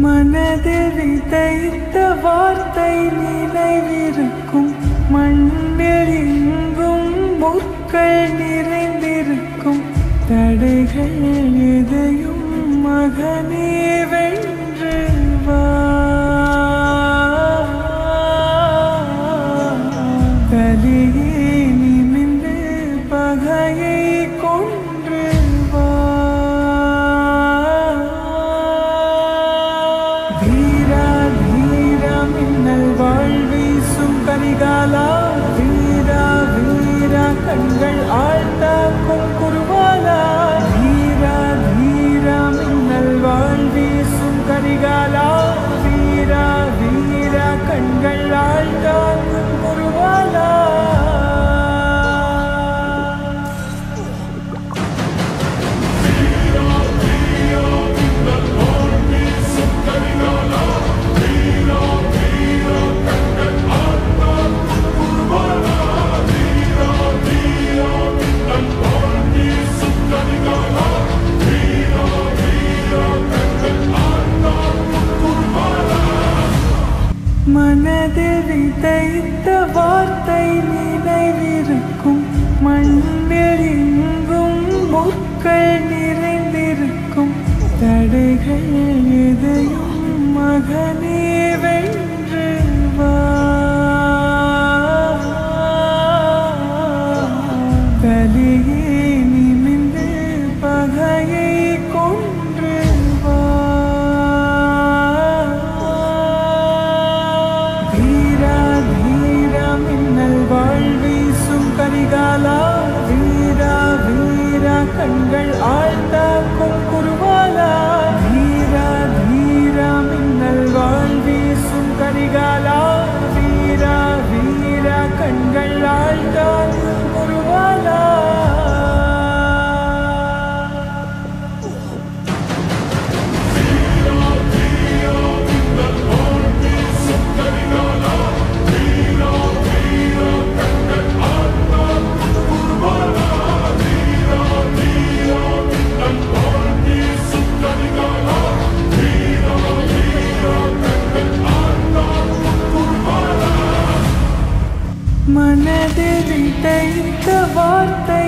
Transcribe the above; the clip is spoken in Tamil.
மனதில் விதைத்த வார்த்தை நினைவிருக்கும். மண்ணில் எங்கும் முற்கள் நிறைந்திருக்கும். தடைகள் எதையும் மகனே வென்று வா. தலையே நிமிர்ந்து பகையை கொன்று வா. வீரா வீரா மின்னல் வாழ்வீசும் கரிகாலா. வீரா வீரா கண்கள் ஆழ்த்தாக்கும் குருவாலா. வீரா வீரா மின்னல் வாழ்வீசும் கரிகாலா. வீரா வீரா கண்கள் ஆழ்த்தாக்கும் குருவாலா. மனதில் விதைத்த வார்த்தை நினைவிருக்கும். மண்ணில் எங்கும் முற்கள் நிறைந்திருக்கும். தடைகள் எதையும் மகனே வென்று வா. தலையே நிமிர்ந்து பகையை கொன்று வா. வீரா வீரா மின்னல் வாழ்வீசும் கரிகாலா. வீரா வீரா கண்கள் ஆழ்த்தாக்கும் குருவாலா. வீரா வீரா மின்னல் வாழ்வீசும் கரிகாலா. வீரா வீரா கண்கள் ஆழ்த்தாக்கும் குருவாலா. மனதில் விதைத்த வார்த்தை